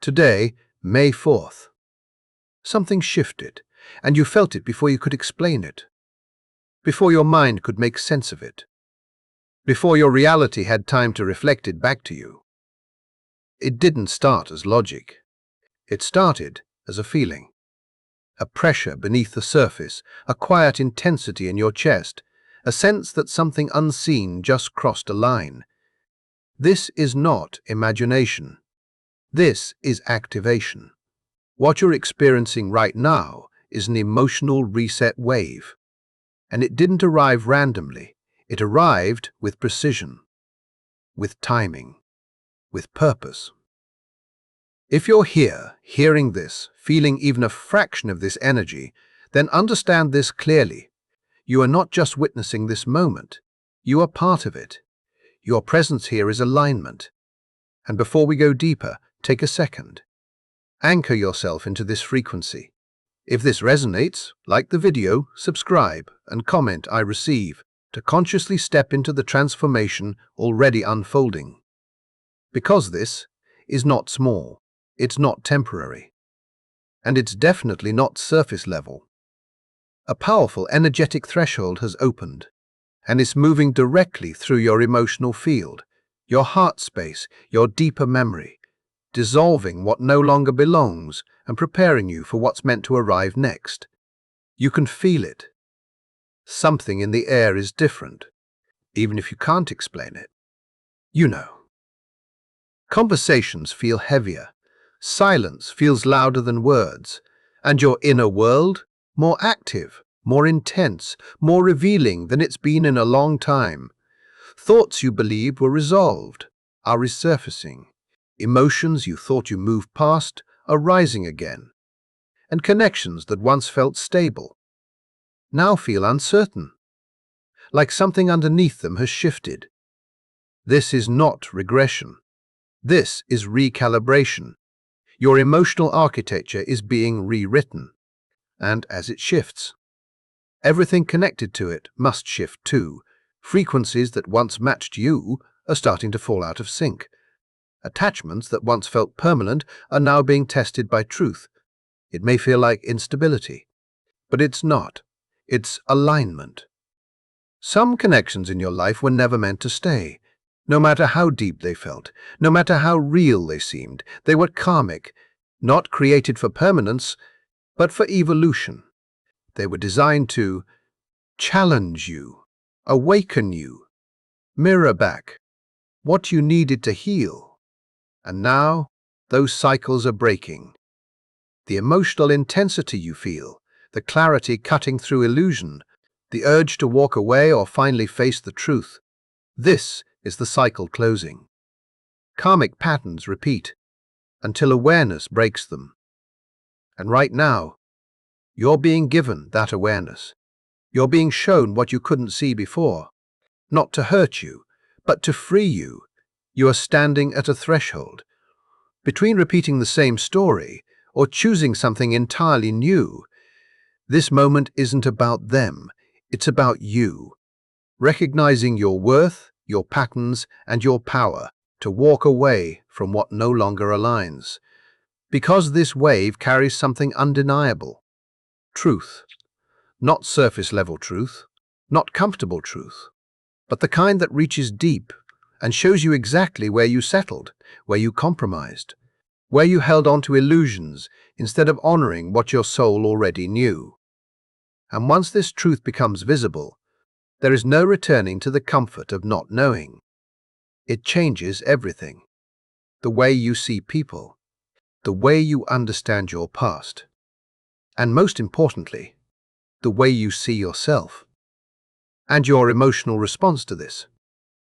Today, May 4th. Something shifted, and you felt it before you could explain it, before your mind could make sense of it, before your reality had time to reflect it back to you. It didn't start as logic. It started as a feeling. A pressure beneath the surface, a quiet intensity in your chest, a sense that something unseen just crossed a line. This is not imagination. This is activation. What you're experiencing right now is an emotional reset wave. And it didn't arrive randomly. It arrived with precision, with timing, with purpose. If you're here, hearing this, feeling even a fraction of this energy, then understand this clearly. You are not just witnessing this moment. You are part of it. Your presence here is alignment. And before we go deeper, take a second. Anchor yourself into this frequency. If this resonates, like the video, subscribe, and comment I receive to consciously step into the transformation already unfolding. Because this is not small, it's not temporary, and it's definitely not surface level. A powerful energetic threshold has opened, and it's moving directly through your emotional field, your heart space, your deeper memory, dissolving what no longer belongs and preparing you for what's meant to arrive next. You can feel it. Something in the air is different, even if you can't explain it. You know. Conversations feel heavier, silence feels louder than words, and your inner world more active, more intense, more revealing than it's been in a long time. Thoughts you believed were resolved are resurfacing. Emotions you thought you moved past are rising again. And connections that once felt stable now feel uncertain, like something underneath them has shifted. This is not regression. This is recalibration. Your emotional architecture is being rewritten. And as it shifts, everything connected to it must shift too. Frequencies that once matched you are starting to fall out of sync. Attachments that once felt permanent are now being tested by truth. It may feel like instability, but it's not. It's alignment. Some connections in your life were never meant to stay. No matter how deep they felt, no matter how real they seemed, they were karmic, not created for permanence, but for evolution. They were designed to challenge you, awaken you, mirror back what you needed to heal. And now, those cycles are breaking. The emotional intensity you feel, the clarity cutting through illusion, the urge to walk away or finally face the truth, this is the cycle closing. Karmic patterns repeat until awareness breaks them. And right now, you're being given that awareness. You're being shown what you couldn't see before, not to hurt you, but to free you. You are standing at a threshold between repeating the same story or choosing something entirely new. This moment isn't about them, it's about you. Recognizing your worth, your patterns, and your power to walk away from what no longer aligns. Because this wave carries something undeniable. Truth. Not surface-level truth, not comfortable truth, but the kind that reaches deep and shows you exactly where you settled, where you compromised, where you held on to illusions instead of honoring what your soul already knew. And once this truth becomes visible, there is no returning to the comfort of not knowing. It changes everything. The way you see people, the way you understand your past, and most importantly, the way you see yourself, and your emotional response to this.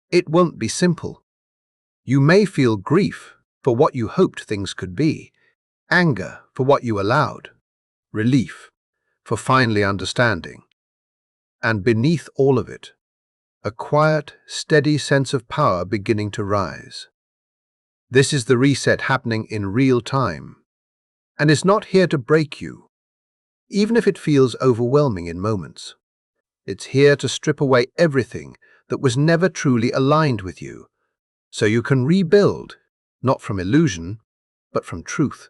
It won't be simple. You may feel grief for what you hoped things could be, anger for what you allowed, relief for finally understanding, and beneath all of it, a quiet, steady sense of power beginning to rise. This is the reset happening in real time, and is not here to break you, even if it feels overwhelming in moments. It's here to strip away everything that was never truly aligned with you, so you can rebuild, not from illusion, but from truth.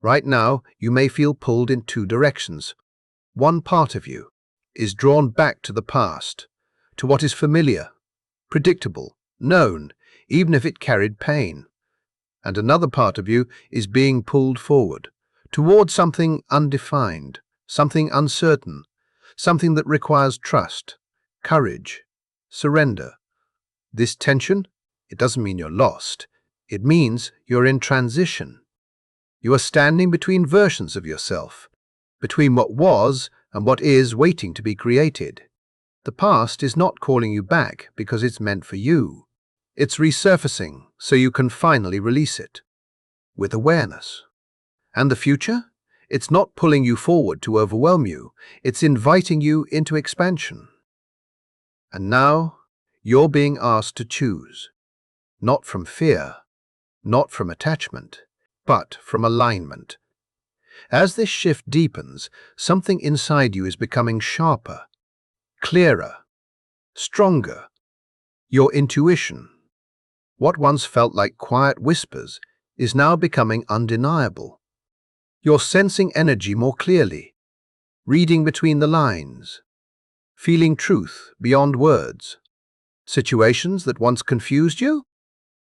Right now, you may feel pulled in two directions. One part of you is drawn back to the past, to what is familiar, predictable, known, even if it carried pain. And another part of you is being pulled forward, toward something undefined, something uncertain, something that requires trust, courage, surrender. This tension, it doesn't mean you're lost. It means you're in transition. You are standing between versions of yourself, between what was and what is waiting to be created. The past is not calling you back because it's meant for you. It's resurfacing so you can finally release it, with awareness. And the future? It's not pulling you forward to overwhelm you. It's inviting you into expansion. And now, you're being asked to choose, not from fear, not from attachment, but from alignment. As this shift deepens, something inside you is becoming sharper, clearer, stronger. Your intuition, what once felt like quiet whispers, is now becoming undeniable. You're sensing energy more clearly, reading between the lines, feeling truth beyond words. Situations that once confused you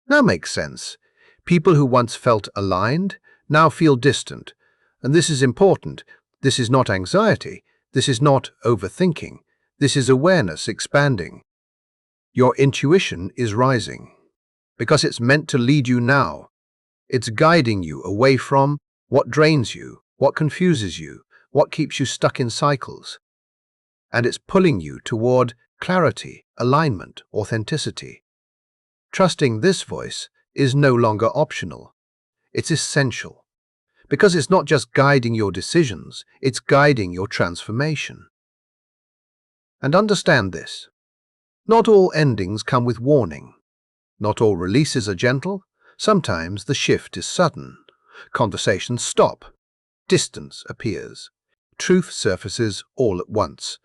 now make sense. People who once felt aligned now feel distant. And this is important. This is not anxiety. This is not overthinking. This is awareness expanding. Your intuition is rising because it's meant to lead you now. It's guiding you away from what drains you, what confuses you, what keeps you stuck in cycles. And it's pulling you toward clarity, alignment, authenticity. Trusting this voice is no longer optional. It's essential. Because it's not just guiding your decisions, it's guiding your transformation. And understand this. Not all endings come with warning. Not all releases are gentle. Sometimes the shift is sudden. Conversations stop. Distance appears. Truth surfaces all at once.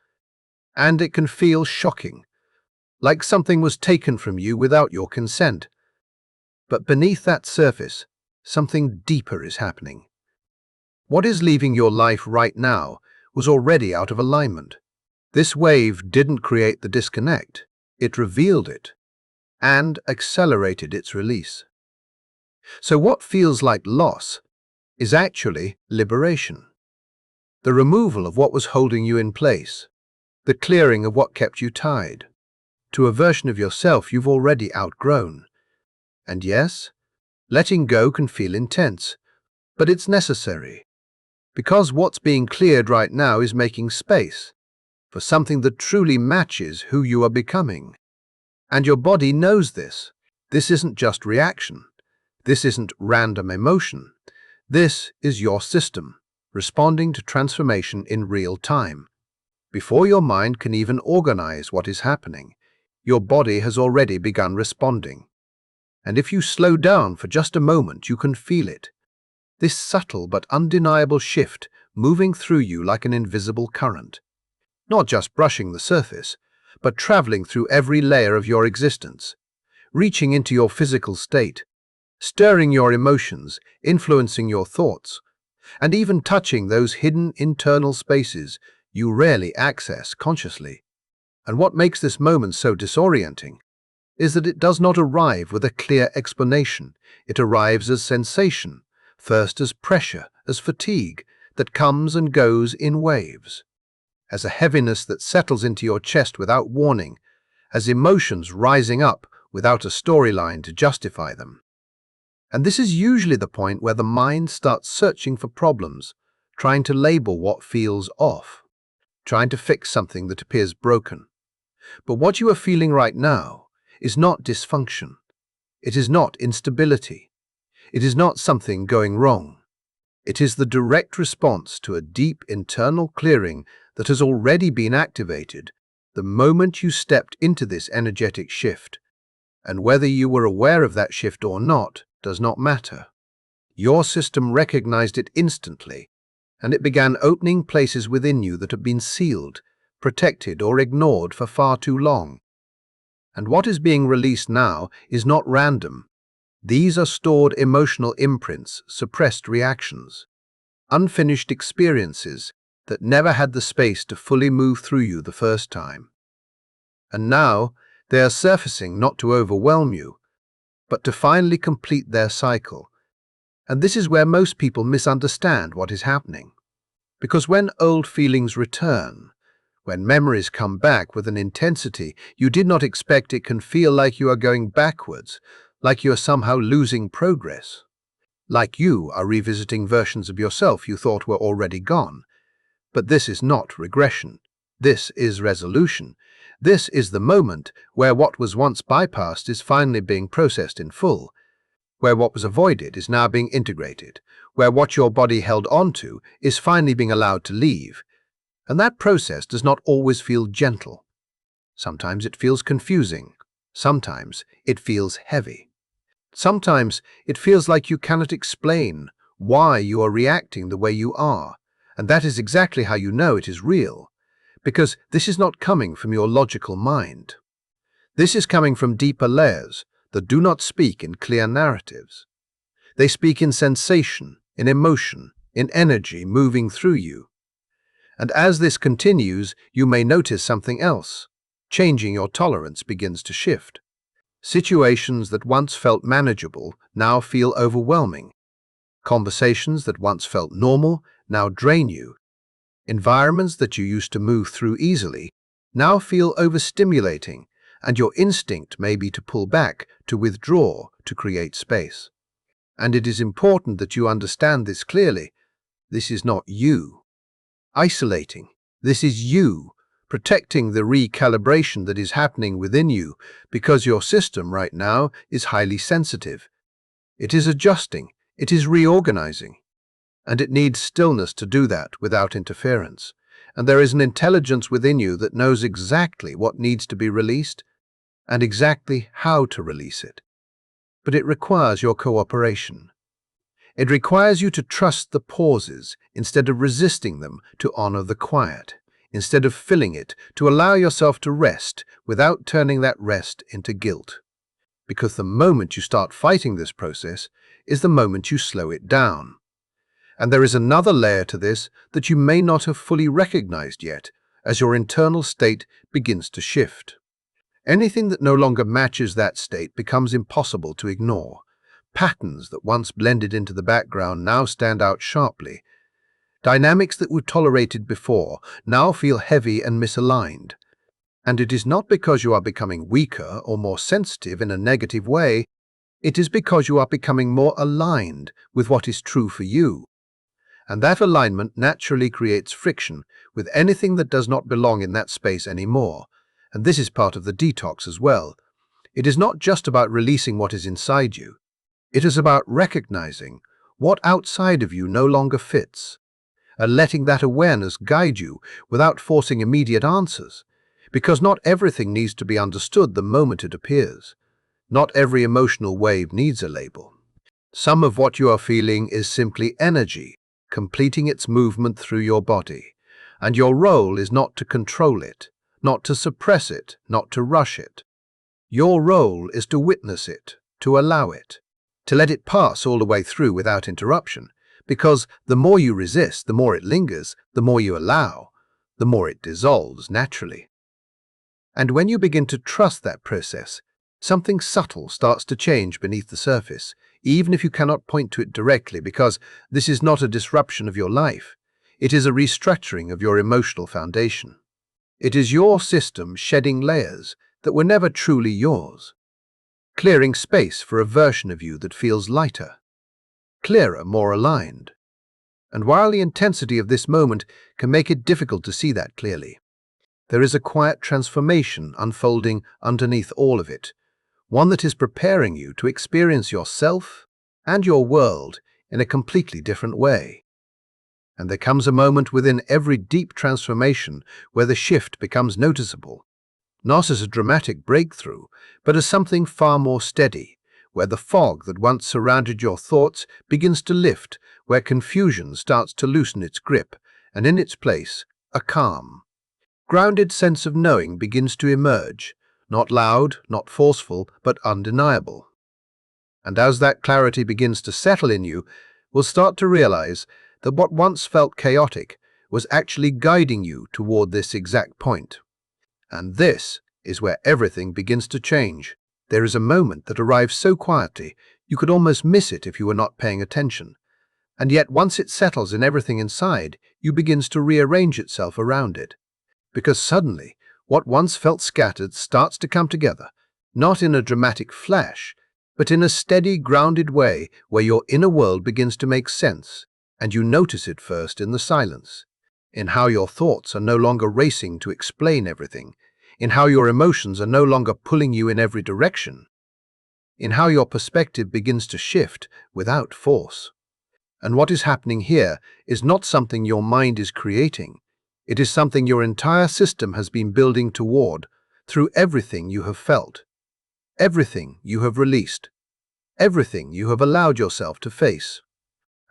And it can feel shocking, like something was taken from you without your consent. But beneath that surface, something deeper is happening. What is leaving your life right now was already out of alignment. This wave didn't create the disconnect. It revealed it and accelerated its release. So what feels like loss is actually liberation. The removal of what was holding you in place, the clearing of what kept you tied, to a version of yourself you've already outgrown. And yes, letting go can feel intense, but it's necessary, because what's being cleared right now is making space for something that truly matches who you are becoming. And your body knows this. This isn't just reaction. This isn't random emotion. This is your system, responding to transformation in real time. Before your mind can even organize what is happening, your body has already begun responding. And if you slow down for just a moment, you can feel it. This subtle but undeniable shift moving through you like an invisible current. Not just brushing the surface, but traveling through every layer of your existence, reaching into your physical state, stirring your emotions, influencing your thoughts, and even touching those hidden internal spaces you rarely access consciously. And what makes this moment so disorienting is that it does not arrive with a clear explanation. It arrives as sensation, first as pressure, as fatigue, that comes and goes in waves, as a heaviness that settles into your chest without warning, as emotions rising up without a storyline to justify them. And this is usually the point where the mind starts searching for problems, trying to label what feels off, trying to fix something that appears broken. But what you are feeling right now is not dysfunction. It is not instability. It is not something going wrong. It is the direct response to a deep internal clearing that has already been activated the moment you stepped into this energetic shift. And whether you were aware of that shift or not does not matter. Your system recognized it instantly, and it began opening places within you that have been sealed, protected, or ignored for far too long. And what is being released now is not random. These are stored emotional imprints, suppressed reactions, unfinished experiences that never had the space to fully move through you the first time. And now they are surfacing not to overwhelm you, but to finally complete their cycle. And this is where most people misunderstand what is happening. Because when old feelings return, when memories come back with an intensity you did not expect, it can feel like you are going backwards, like you are somehow losing progress, like you are revisiting versions of yourself you thought were already gone. But this is not regression. This is resolution. This is the moment where what was once bypassed is finally being processed in full, where what was avoided is now being integrated, where what your body held on to is finally being allowed to leave. And that process does not always feel gentle. Sometimes it feels confusing. Sometimes it feels heavy. Sometimes it feels like you cannot explain why you are reacting the way you are. And that is exactly how you know it is real, because this is not coming from your logical mind. This is coming from deeper layers that do not speak in clear narratives. They speak in sensation, in emotion, in energy moving through you. And as this continues, you may notice something else. Changing your tolerance begins to shift. Situations that once felt manageable now feel overwhelming. Conversations that once felt normal now drain you. Environments that you used to move through easily now feel overstimulating, and your instinct may be to pull back, to withdraw, to create space. And it is important that you understand this clearly. This is not you isolating. This is you protecting the recalibration that is happening within you, because your system right now is highly sensitive. It is adjusting, it is reorganizing, and it needs stillness to do that without interference. And there is an intelligence within you that knows exactly what needs to be released and exactly how to release it. But it requires your cooperation. It requires you to trust the pauses instead of resisting them, to honor the quiet instead of filling it, to allow yourself to rest without turning that rest into guilt. Because the moment you start fighting this process is the moment you slow it down. And there is another layer to this that you may not have fully recognized yet, as your internal state begins to shift. Anything that no longer matches that state becomes impossible to ignore. Patterns that once blended into the background now stand out sharply. Dynamics that were tolerated before now feel heavy and misaligned. And it is not because you are becoming weaker or more sensitive in a negative way. It is because you are becoming more aligned with what is true for you. And that alignment naturally creates friction with anything that does not belong in that space anymore. And this is part of the detox as well. It is not just about releasing what is inside you. It is about recognizing what outside of you no longer fits, and letting that awareness guide you without forcing immediate answers, because not everything needs to be understood the moment it appears. Not every emotional wave needs a label. Some of what you are feeling is simply energy, completing its movement through your body, and your role is not to control it, not to suppress it, not to rush it. Your role is to witness it, to allow it, to let it pass all the way through without interruption, because the more you resist, the more it lingers, the more you allow, the more it dissolves naturally. And when you begin to trust that process, something subtle starts to change beneath the surface, even if you cannot point to it directly, because this is not a disruption of your life. It is a restructuring of your emotional foundation. It is your system shedding layers that were never truly yours, clearing space for a version of you that feels lighter, clearer, more aligned. And while the intensity of this moment can make it difficult to see that clearly, there is a quiet transformation unfolding underneath all of it, one that is preparing you to experience yourself and your world in a completely different way. And there comes a moment within every deep transformation where the shift becomes noticeable, not as a dramatic breakthrough, but as something far more steady, where the fog that once surrounded your thoughts begins to lift, where confusion starts to loosen its grip, and in its place, a calm, grounded sense of knowing begins to emerge, not loud, not forceful, but undeniable. And as that clarity begins to settle in you, will start to realize that what once felt chaotic was actually guiding you toward this exact point. And this is where everything begins to change. There is a moment that arrives so quietly, you could almost miss it if you were not paying attention. And yet once it settles in everything inside, you begins to rearrange itself around it. Because suddenly, what once felt scattered starts to come together, not in a dramatic flash, but in a steady, grounded way where your inner world begins to make sense, and you notice it first in the silence, in how your thoughts are no longer racing to explain everything, in how your emotions are no longer pulling you in every direction, in how your perspective begins to shift without force. And what is happening here is not something your mind is creating. It is something your entire system has been building toward through everything you have felt, everything you have released, everything you have allowed yourself to face.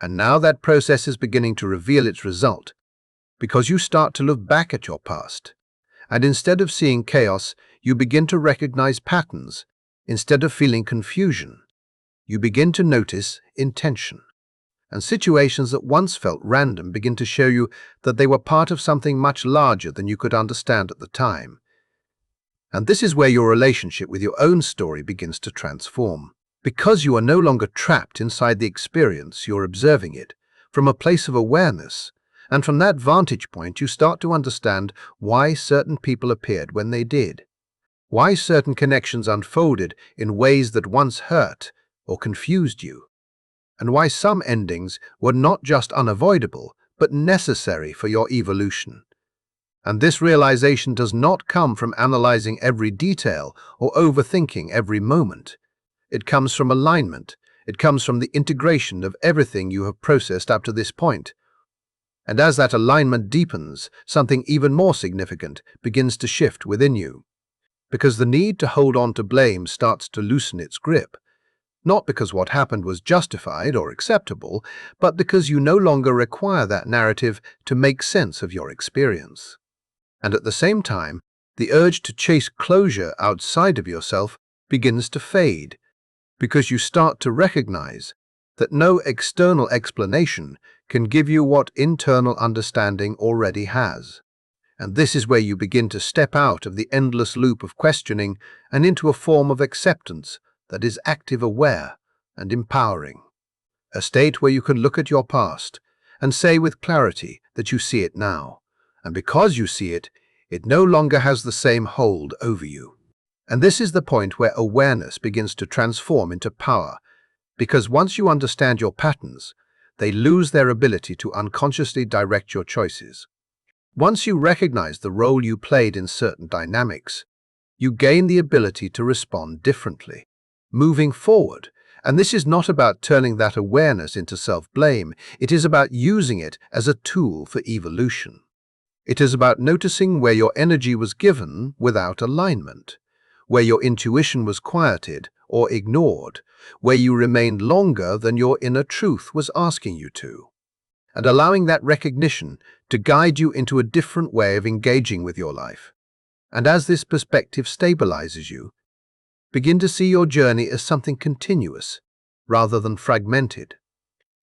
And now that process is beginning to reveal its result, because you start to look back at your past, and instead of seeing chaos, you begin to recognize patterns. Instead of feeling confusion, you begin to notice intention. And situations that once felt random begin to show you that they were part of something much larger than you could understand at the time. And this is where your relationship with your own story begins to transform. Because you are no longer trapped inside the experience, you're observing it from a place of awareness. And from that vantage point, you start to understand why certain people appeared when they did, why certain connections unfolded in ways that once hurt or confused you, and why some endings were not just unavoidable, but necessary for your evolution. And this realization does not come from analyzing every detail or overthinking every moment. It comes from alignment. It comes from the integration of everything you have processed up to this point. And as that alignment deepens, something even more significant begins to shift within you. Because the need to hold on to blame starts to loosen its grip. Not because what happened was justified or acceptable, but because you no longer require that narrative to make sense of your experience. And at the same time, the urge to chase closure outside of yourself begins to fade, because you start to recognize that no external explanation can give you what internal understanding already has. And this is where you begin to step out of the endless loop of questioning and into a form of acceptance that is active, aware, and empowering. A state where you can look at your past and say with clarity that you see it now. And because you see it, it no longer has the same hold over you. And this is the point where awareness begins to transform into power, because once you understand your patterns, they lose their ability to unconsciously direct your choices. Once you recognize the role you played in certain dynamics, you gain the ability to respond differently, moving forward. And this is not about turning that awareness into self-blame. It is about using it as a tool for evolution. It is about noticing where your energy was given without alignment, where your intuition was quieted or ignored, where you remained longer than your inner truth was asking you to, and allowing that recognition to guide you into a different way of engaging with your life. And as this perspective stabilizes you, begin to see your journey as something continuous rather than fragmented.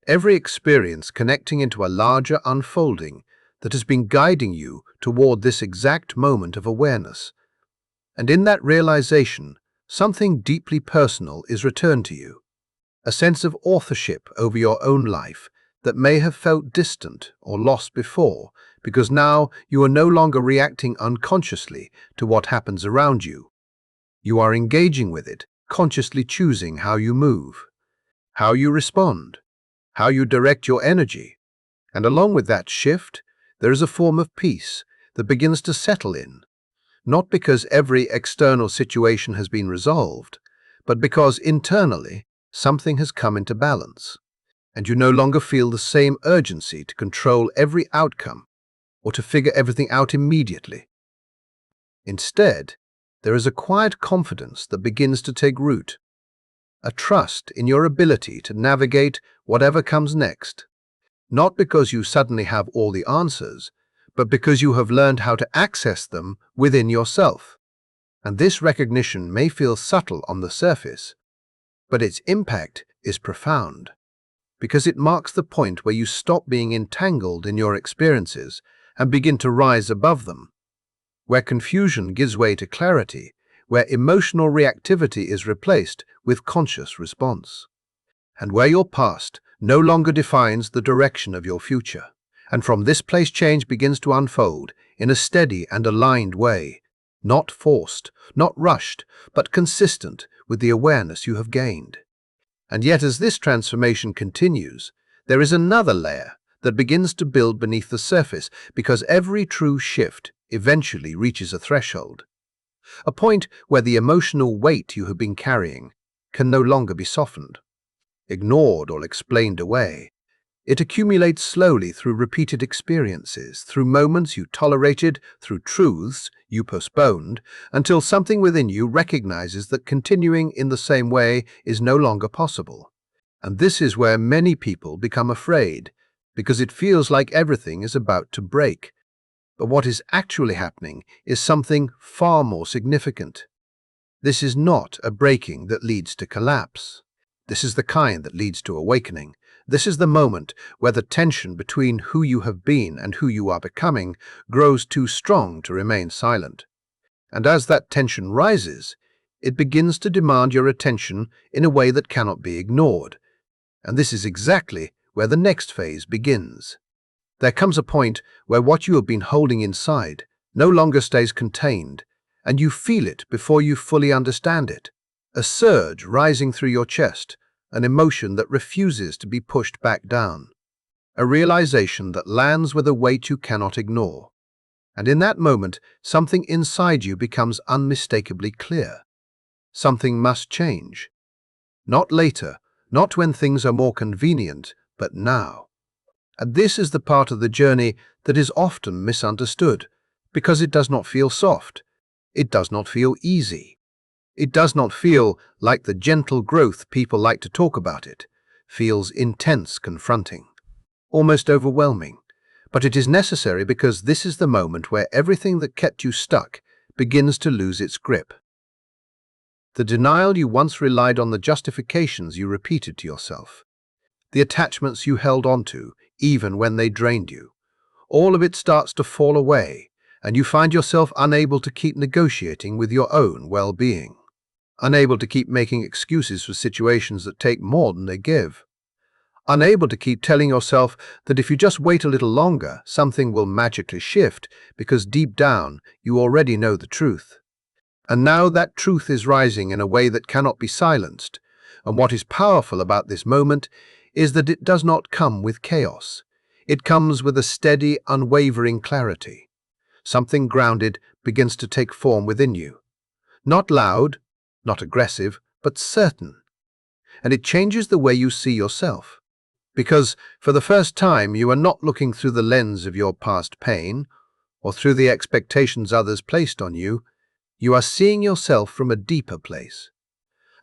Every experience connecting into a larger unfolding that has been guiding you toward this exact moment of awareness. And in that realization, something deeply personal is returned to you, a sense of authorship over your own life that may have felt distant or lost before, because now you are no longer reacting unconsciously to what happens around you. You are engaging with it, consciously choosing how you move, how you respond, how you direct your energy. And along with that shift, there is a form of peace that begins to settle in, not because every external situation has been resolved, but because internally something has come into balance, and you no longer feel the same urgency to control every outcome or to figure everything out immediately. Instead, there is a quiet confidence that begins to take root, a trust in your ability to navigate whatever comes next, not because you suddenly have all the answers, but because you have learned how to access them within yourself. And this recognition may feel subtle on the surface, But its impact is profound, because it marks the point where you stop being entangled in your experiences and begin to rise above them, where confusion gives way to clarity, where emotional reactivity is replaced with conscious response, and where your past no longer defines the direction of your future. And from this place, change begins to unfold in a steady and aligned way, not forced, not rushed, but consistent with the awareness you have gained. And yet, as this transformation continues, there is another layer that begins to build beneath the surface, because every true shift eventually reaches a threshold, a point where the emotional weight you have been carrying can no longer be softened, ignored, or explained away. It accumulates slowly through repeated experiences, through moments you tolerated, through truths you postponed, until something within you recognizes that continuing in the same way is no longer possible. And this is where many people become afraid, because it feels like everything is about to break. But what is actually happening is something far more significant. This is not a breaking that leads to collapse. This is the kind that leads to awakening. This is the moment where the tension between who you have been and who you are becoming grows too strong to remain silent. And as that tension rises, it begins to demand your attention in a way that cannot be ignored. And this is exactly where the next phase begins. There comes a point where what you have been holding inside no longer stays contained, and you feel it before you fully understand it. A surge rising through your chest, an emotion that refuses to be pushed back down, a realization that lands with a weight you cannot ignore. And in that moment, something inside you becomes unmistakably clear. Something must change. Not later, not when things are more convenient, but now. And this is the part of the journey that is often misunderstood, because it does not feel soft. It does not feel easy. It does not feel like the gentle growth people like to talk about. It feels intense, confronting, almost overwhelming. But it is necessary, because this is the moment where everything that kept you stuck begins to lose its grip. The denial you once relied on, the justifications you repeated to yourself, the attachments you held onto even when they drained you, all of it starts to fall away, and you find yourself unable to keep negotiating with your own well-being. Unable to keep making excuses for situations that take more than they give. Unable to keep telling yourself that if you just wait a little longer, something will magically shift, because deep down you already know the truth. And now that truth is rising in a way that cannot be silenced. And what is powerful about this moment is that it does not come with chaos. It comes with a steady, unwavering clarity. Something grounded begins to take form within you. Not loud, not aggressive, but certain. And it changes the way you see yourself. Because for the first time, you are not looking through the lens of your past pain or through the expectations others placed on you. You are seeing yourself from a deeper place,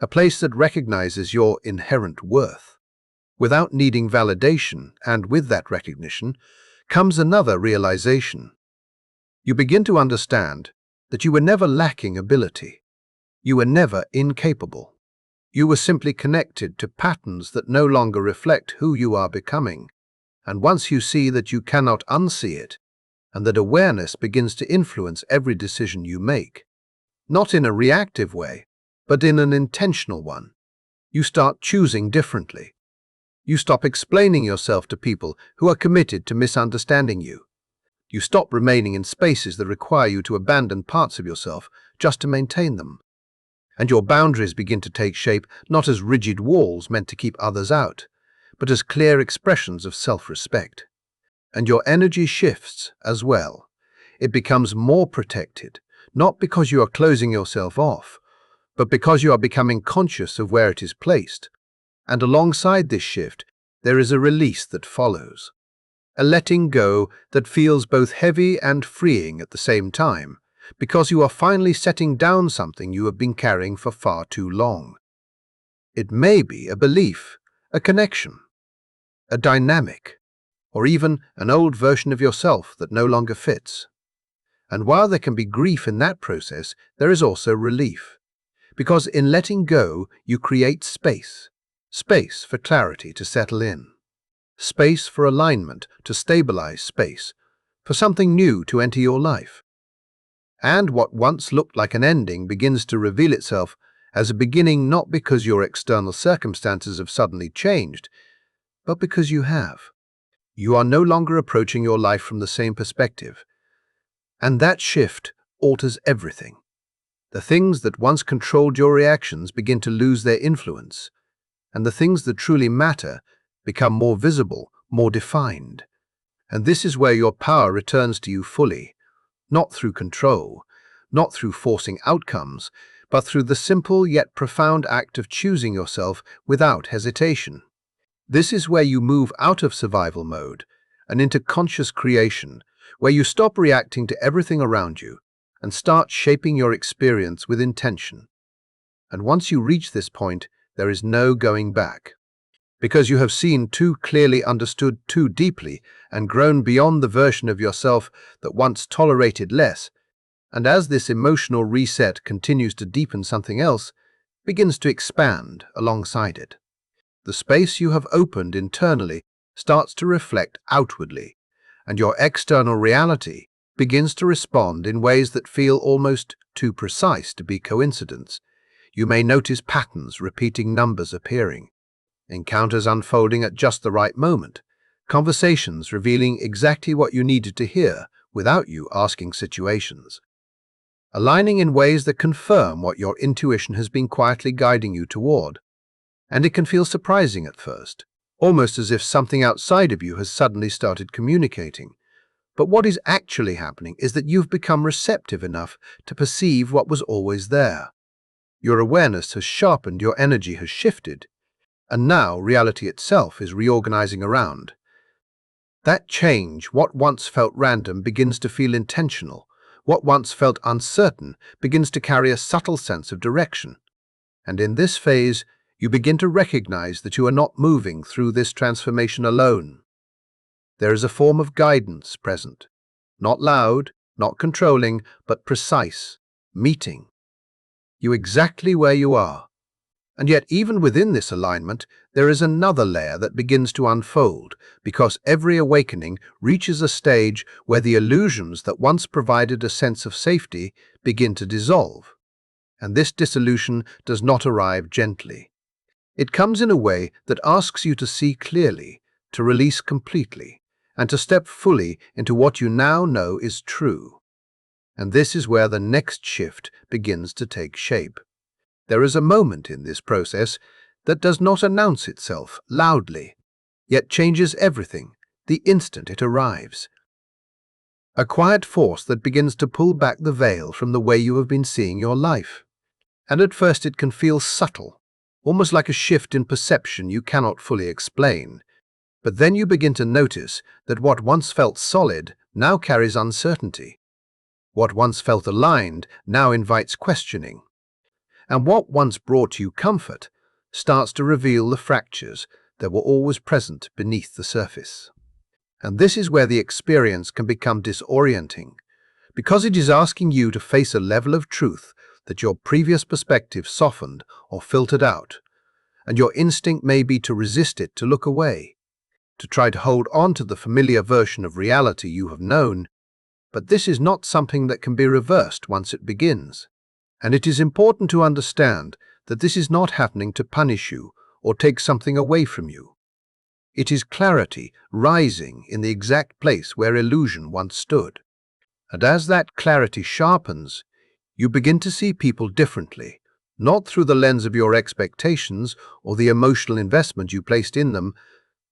a place that recognizes your inherent worth, without needing validation. And with that recognition comes another realization. You begin to understand that you were never lacking ability. You were never incapable. You were simply connected to patterns that no longer reflect who you are becoming. And once you see that you cannot unsee it, and that awareness begins to influence every decision you make, not in a reactive way, but in an intentional one, you start choosing differently. You stop explaining yourself to people who are committed to misunderstanding you. You stop remaining in spaces that require you to abandon parts of yourself just to maintain them. And your boundaries begin to take shape, not as rigid walls meant to keep others out, but as clear expressions of self-respect. And your energy shifts as well. It becomes more protected, not because you are closing yourself off, but because you are becoming conscious of where it is placed. And alongside this shift, there is a release that follows. A letting go that feels both heavy and freeing at the same time, because you are finally setting down something you have been carrying for far too long. It may be a belief, a connection, a dynamic, or even an old version of yourself that no longer fits. And while there can be grief in that process, there is also relief, Because in letting go, you create space. Space for clarity to settle in. Space for alignment to stabilize space. For something new to enter your life. And what once looked like an ending begins to reveal itself as a beginning, not because your external circumstances have suddenly changed, but because you have. You are no longer approaching your life from the same perspective. And that shift alters everything. The things that once controlled your reactions begin to lose their influence, and the things that truly matter become more visible, more defined. And this is where your power returns to you fully, not through control, not through forcing outcomes, but through the simple yet profound act of choosing yourself without hesitation. This is where you move out of survival mode and into conscious creation, where you stop reacting to everything around you and start shaping your experience with intention. And once you reach this point, there is no going back. Because you have seen too clearly, understood too deeply, and grown beyond the version of yourself that once tolerated less. And as this emotional reset continues to deepen, something else begins to expand alongside it. The space you have opened internally starts to reflect outwardly, and your external reality begins to respond in ways that feel almost too precise to be coincidence. You may notice patterns, repeating numbers appearing, encounters unfolding at just the right moment, conversations revealing exactly what you needed to hear without you asking, situations aligning in ways that confirm what your intuition has been quietly guiding you toward. And it can feel surprising at first, almost as if something outside of you has suddenly started communicating. But what is actually happening is that you've become receptive enough to perceive what was always there. Your awareness has sharpened, your energy has shifted, and now reality itself is reorganizing around. That change, what once felt random, begins to feel intentional. What once felt uncertain begins to carry a subtle sense of direction. And in this phase, you begin to recognize that you are not moving through this transformation alone. There is a form of guidance present, not loud, not controlling, but precise, meeting you exactly where you are. And yet, even within this alignment, there is another layer that begins to unfold, because every awakening reaches a stage where the illusions that once provided a sense of safety begin to dissolve. And this dissolution does not arrive gently. It comes in a way that asks you to see clearly, to release completely, and to step fully into what you now know is true. And this is where the next shift begins to take shape. There is a moment in this process that does not announce itself loudly, yet changes everything the instant it arrives. A quiet force that begins to pull back the veil from the way you have been seeing your life. And at first it can feel subtle, almost like a shift in perception you cannot fully explain. But then you begin to notice that what once felt solid now carries uncertainty. What once felt aligned now invites questioning. And what once brought you comfort starts to reveal the fractures that were always present beneath the surface. And this is where the experience can become disorienting, because it is asking you to face a level of truth that your previous perspective softened or filtered out, and your instinct may be to resist it, to look away, to try to hold on to the familiar version of reality you have known. But this is not something that can be reversed once it begins. And it is important to understand that this is not happening to punish you or take something away from you. It is clarity rising in the exact place where illusion once stood. And as that clarity sharpens, you begin to see people differently, not through the lens of your expectations or the emotional investment you placed in them,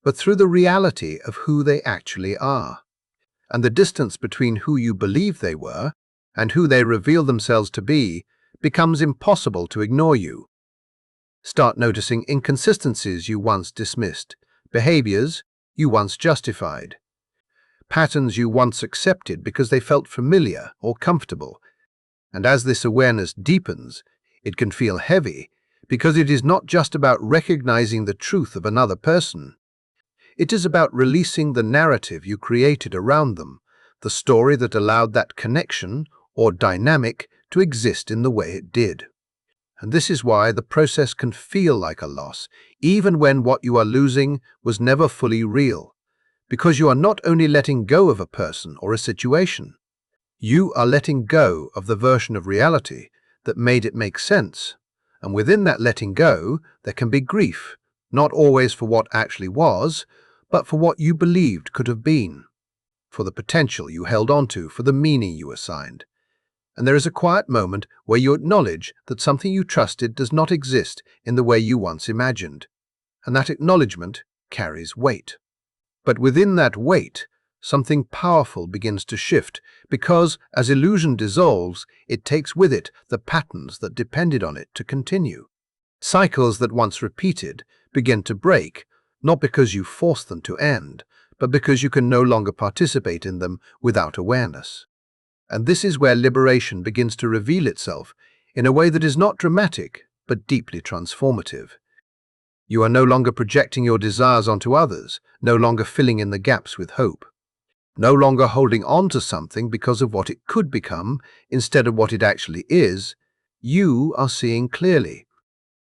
but through the reality of who they actually are. And the distance between who you believe they were and who they reveal themselves to be becomes impossible to ignore. You start noticing inconsistencies you once dismissed, behaviors you once justified, patterns you once accepted because they felt familiar or comfortable. And as this awareness deepens, it can feel heavy, because it is not just about recognizing the truth of another person. It is about releasing the narrative you created around them, the story that allowed that connection or dynamic to exist in the way it did. And this is why the process can feel like a loss, even when what you are losing was never fully real. Because you are not only letting go of a person or a situation, you are letting go of the version of reality that made it make sense. And within that letting go, there can be grief, not always for what actually was, but for what you believed could have been, for the potential you held onto, for the meaning you assigned. And there is a quiet moment where you acknowledge that something you trusted does not exist in the way you once imagined. And that acknowledgement carries weight. But within that weight, something powerful begins to shift, because as illusion dissolves, it takes with it the patterns that depended on it to continue. Cycles that once repeated begin to break, not because you force them to end, but because you can no longer participate in them without awareness. And this is where liberation begins to reveal itself in a way that is not dramatic, but deeply transformative. You are no longer projecting your desires onto others, no longer filling in the gaps with hope, no longer holding on to something because of what it could become instead of what it actually is. You are seeing clearly.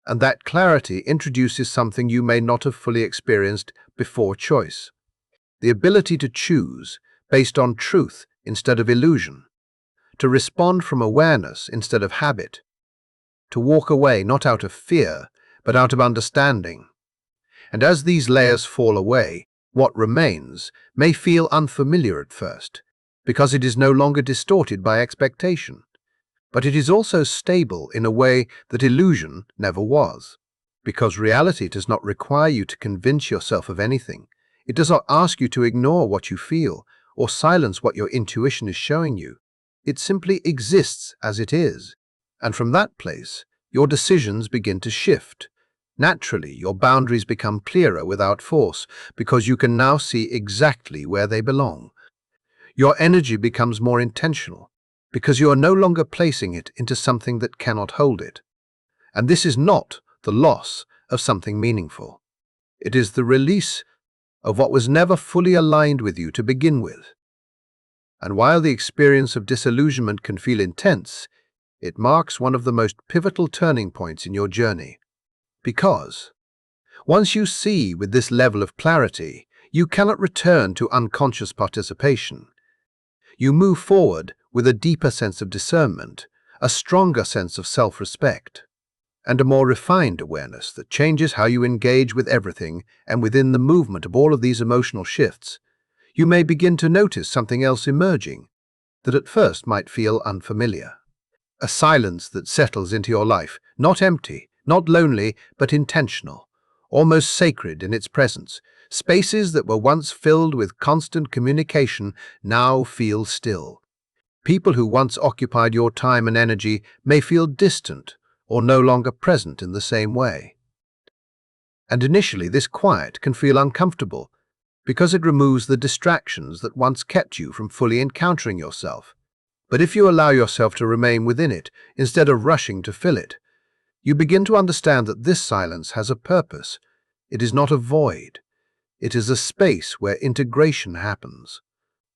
And that clarity introduces something you may not have fully experienced before: choice. The ability to choose based on truth instead of illusion, to respond from awareness instead of habit, to walk away not out of fear, but out of understanding. And as these layers fall away, what remains may feel unfamiliar at first, because it is no longer distorted by expectation. But it is also stable in a way that illusion never was. Because reality does not require you to convince yourself of anything. It does not ask you to ignore what you feel or silence what your intuition is showing you. It simply exists as it is. And from that place, your decisions begin to shift. Naturally, your boundaries become clearer without force, because you can now see exactly where they belong. Your energy becomes more intentional, because you are no longer placing it into something that cannot hold it. And this is not the loss of something meaningful. It is the release of what was never fully aligned with you to begin with. And while the experience of disillusionment can feel intense, it marks one of the most pivotal turning points in your journey. Because once you see with this level of clarity, you cannot return to unconscious participation. You move forward with a deeper sense of discernment, a stronger sense of self-respect, and a more refined awareness that changes how you engage with everything. And within the movement of all of these emotional shifts, you may begin to notice something else emerging that at first might feel unfamiliar. A silence that settles into your life, not empty, not lonely, but intentional, almost sacred in its presence. Spaces that were once filled with constant communication now feel still. People who once occupied your time and energy may feel distant or no longer present in the same way. And initially, this quiet can feel uncomfortable because it removes the distractions that once kept you from fully encountering yourself. But if you allow yourself to remain within it instead of rushing to fill it, you begin to understand that this silence has a purpose. It is not a void. It is a space where integration happens,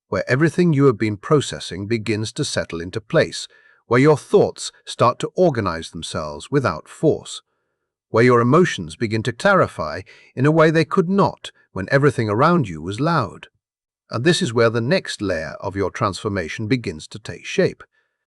where everything you have been processing begins to settle into place, where your thoughts start to organize themselves without force, where your emotions begin to clarify in a way they could not when everything around you was loud. And this is where the next layer of your transformation begins to take shape.